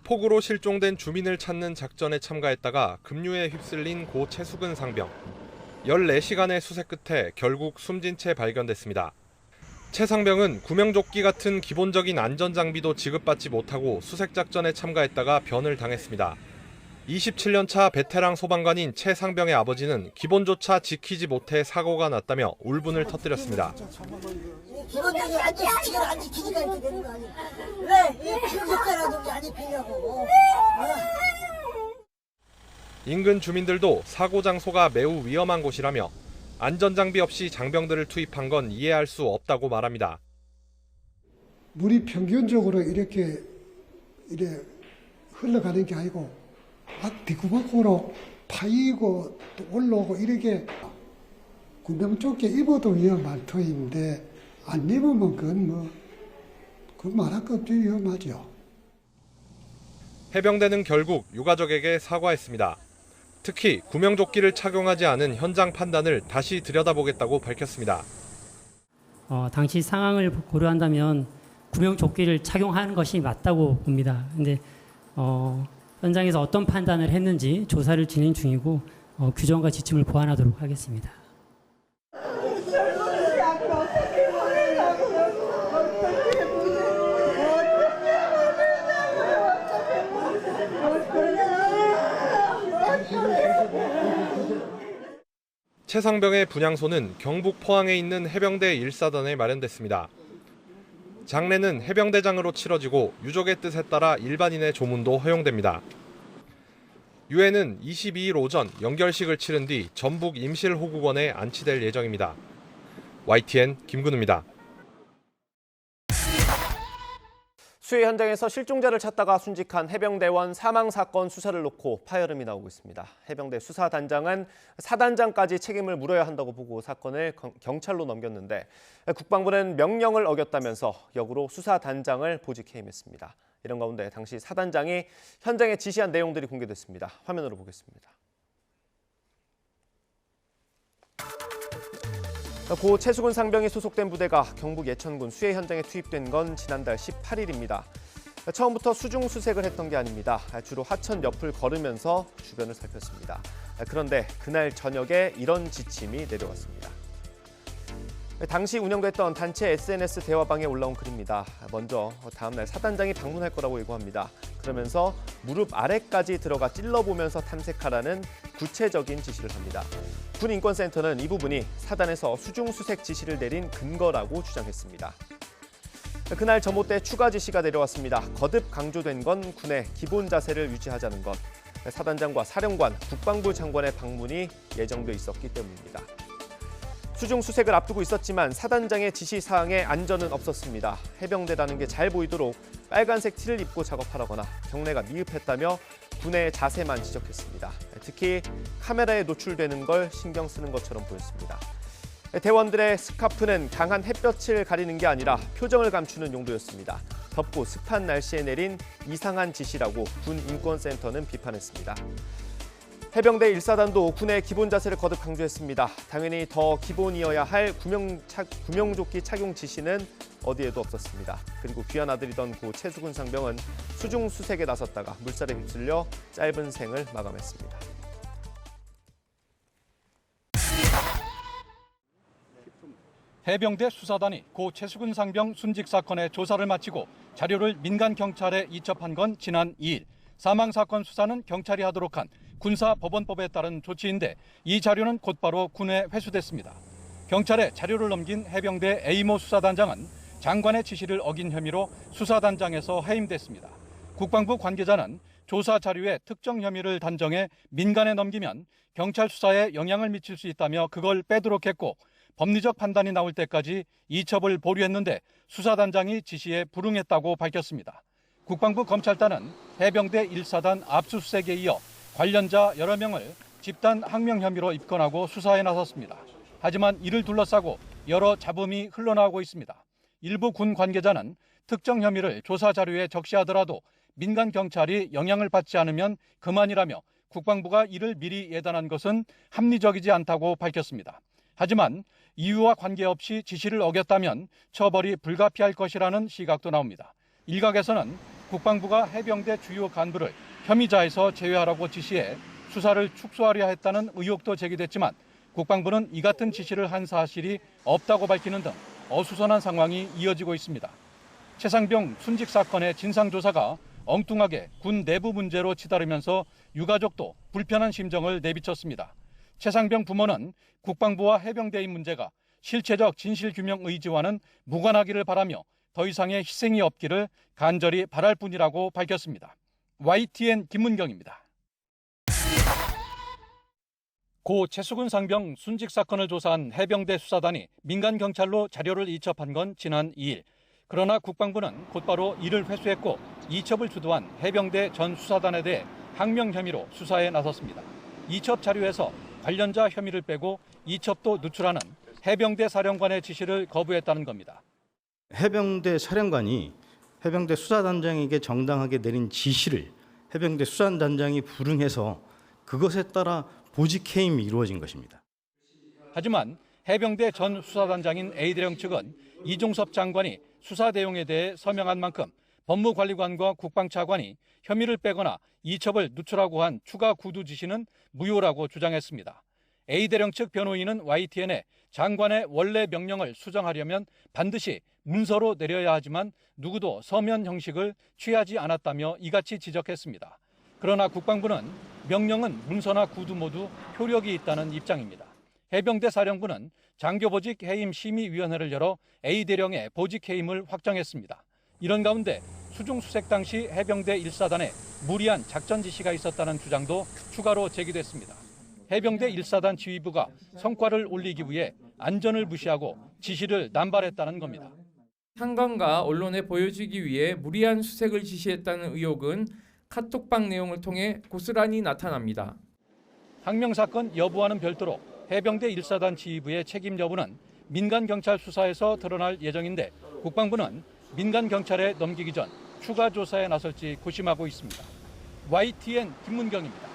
폭우로 실종된 주민을 찾는 작전에 참가했다가 급류에 휩쓸린 고 최수근 상병. 14시간의 수색 끝에 결국 숨진 채 발견됐습니다. 최 상병은 구명조끼 같은 기본적인 안전장비도 지급받지 못하고 수색작전에 참가했다가 변을 당했습니다. 27년 차 베테랑 소방관인 최 상병의 아버지는 기본조차 지키지 못해 사고가 났다며 울분을 터뜨렸습니다. 기본적인 안전수칙을 안 지키니까 이렇게 되는 거 아니야? 왜? 기본조차라도 안 지키냐고. 인근 주민들도 사고 장소가 매우 위험한 곳이라며 안전장비 없이 장병들을 투입한 건 이해할 수 없다고 말합니다. 물이 평균적으로 이렇게 흘러가는 게 아니고 뒷구멍으로 파이고 또 올라오고 이렇게 구명조끼 입어도 위험할 터인데 안 입으면 그건 말할 것 없이 위험하죠. 해병대는 결국 유가족에게 사과했습니다. 특히 구명조끼를 착용하지 않은 현장 판단을 다시 들여다보겠다고 밝혔습니다. 당시 상황을 고려한다면 구명조끼를 착용하는 것이 맞다고 봅니다. 그런데 현장에서 어떤 판단을 했는지 조사를 진행 중이고 규정과 지침을 보완하도록 하겠습니다. 최 상병의 분향소는 경북 포항에 있는 해병대 1사단에 마련됐습니다. 장례는 해병대장으로 치러지고 유족의 뜻에 따라 일반인의 조문도 허용됩니다. 유해는 22일 오전 연결식을 치른 뒤 전북 임실호국원에 안치될 예정입니다. YTN 김근우입니다. 수해 현장에서 실종자를 찾다가 순직한 해병대원 사망 사건 수사를 놓고 파열음이 나오고 있습니다. 해병대 수사단장은 사단장까지 책임을 물어야 한다고 보고 사건을 경찰로 넘겼는데 국방부는 명령을 어겼다면서 역으로 수사단장을 보직 해임했습니다. 이런 가운데 당시 사단장이 현장에 지시한 내용들이 공개됐습니다. 화면으로 보겠습니다. 고 최수근 상병이 소속된 부대가 경북 예천군 수해 현장에 투입된 건 지난달 18일입니다. 처음부터 수중 수색을 했던 게 아닙니다. 주로 하천 옆을 걸으면서 주변을 살폈습니다. 그런데 그날 저녁에 이런 지침이 내려왔습니다. 당시 운영됐던 단체 SNS 대화방에 올라온 글입니다. 먼저 다음날 사단장이 방문할 거라고 예고합니다. 그러면서 무릎 아래까지 들어가 찔러보면서 탐색하라는 구체적인 지시를 합니다. 군인권센터는 이 부분이 사단에서 수중수색 지시를 내린 근거라고 주장했습니다. 그날 전봇대 추가 지시가 내려왔습니다. 거듭 강조된 건 군의 기본 자세를 유지하자는 것. 사단장과 사령관, 국방부 장관의 방문이 예정돼 있었기 때문입니다. 수중 수색을 앞두고 있었지만 사단장의 지시사항에 안전은 없었습니다. 해병대라는 게 잘 보이도록 빨간색 티를 입고 작업하라거나 경례가 미흡했다며 군의 자세만 지적했습니다. 특히 카메라에 노출되는 걸 신경 쓰는 것처럼 보였습니다. 대원들의 스카프는 강한 햇볕을 가리는 게 아니라 표정을 감추는 용도였습니다. 덥고 습한 날씨에 내린 이상한 지시라고 군인권센터는 비판했습니다. 해병대 1사단도 군의 기본 자세를 거듭 강조했습니다. 당연히 더 기본이어야 할 구명조끼 착용 지시는 어디에도 없었습니다. 그리고 귀한 아들이던 고 최수근 상병은 수중 수색에 나섰다가 물살에 휩쓸려 짧은 생을 마감했습니다. 해병대 수사단이 고 최수근 상병 순직 사건의 조사를 마치고 자료를 민간 경찰에 이첩한 건 지난 2일. 사망 사건 수사는 경찰이 하도록 한 군사법원법에 따른 조치인데 이 자료는 곧바로 군에 회수됐습니다. 경찰에 자료를 넘긴 해병대 A모 수사단장은 장관의 지시를 어긴 혐의로 수사단장에서 해임됐습니다. 국방부 관계자는 조사 자료에 특정 혐의를 단정해 민간에 넘기면 경찰 수사에 영향을 미칠 수 있다며 그걸 빼도록 했고 법리적 판단이 나올 때까지 이첩을 보류했는데 수사단장이 지시에 불응했다고 밝혔습니다. 국방부 검찰단은 해병대 1사단 압수수색에 이어 관련자 여러 명을 집단 항명 혐의로 입건하고 수사에 나섰습니다. 하지만 이를 둘러싸고 여러 잡음이 흘러나오고 있습니다. 일부 군 관계자는 특정 혐의를 조사 자료에 적시하더라도 민간 경찰이 영향을 받지 않으면 그만이라며 국방부가 이를 미리 예단한 것은 합리적이지 않다고 밝혔습니다. 하지만 이유와 관계없이 지시를 어겼다면 처벌이 불가피할 것이라는 시각도 나옵니다. 일각에서는 국방부가 해병대 주요 간부를 혐의자에서 제외하라고 지시해 수사를 축소하려 했다는 의혹도 제기됐지만 국방부는 이 같은 지시를 한 사실이 없다고 밝히는 등 어수선한 상황이 이어지고 있습니다. 최상병 순직 사건의 진상조사가 엉뚱하게 군 내부 문제로 치달으면서 유가족도 불편한 심정을 내비쳤습니다. 최상병 부모는 국방부와 해병대의 문제가 실체적 진실규명 의지와는 무관하기를 바라며 더 이상의 희생이 없기를 간절히 바랄 뿐이라고 밝혔습니다. YTN 김문경입니다. 고 최수근 상병 순직 사건을 조사한 해병대 수사단이 민간 경찰로 자료를 이첩한 건 지난 2일. 그러나 국방부는 곧바로 이를 회수했고 이첩을 주도한 해병대 전 수사단에 대해 항명 혐의로 수사에 나섰습니다. 이첩 자료에서 관련자 혐의를 빼고 이첩도 누출하는 해병대 사령관의 지시를 거부했다는 겁니다. 해병대 사령관이 해병대 수사단장에게 정당하게 내린 지시를 해병대 수사단장이 불응해서 그것에 따라 보직 해임이 이루어진 것입니다. 하지만 해병대 전 수사단장인 A대령 측은 이종섭 장관이 수사 내용에 대해 서명한 만큼 법무관리관과 국방차관이 혐의를 빼거나 이첩을 누출하고 한 추가 구두 지시는 무효라고 주장했습니다. A대령 측 변호인은 YTN에 장관의 원래 명령을 수정하려면 반드시 문서로 내려야 하지만 누구도 서면 형식을 취하지 않았다며 이같이 지적했습니다. 그러나 국방부는 명령은 문서나 구두 모두 효력이 있다는 입장입니다. 해병대 사령부는 장교보직 해임 심의위원회를 열어 A대령의 보직 해임을 확정했습니다. 이런 가운데 수중수색 당시 해병대 1사단에 무리한 작전 지시가 있었다는 주장도 추가로 제기됐습니다. 해병대 1사단 지휘부가 성과를 올리기 위해 안전을 무시하고 지시를 남발했다는 겁니다. 상관과 언론에 보여주기 위해 무리한 수색을 지시했다는 의혹은 카톡방 내용을 통해 고스란히 나타납니다. 항명 사건 여부와는 별도로 해병대 1사단 지휘부의 책임 여부는 민간 경찰 수사에서 드러날 예정인데 국방부는 민간 경찰에 넘기기 전 추가 조사에 나설지 고심하고 있습니다. YTN 김문경입니다.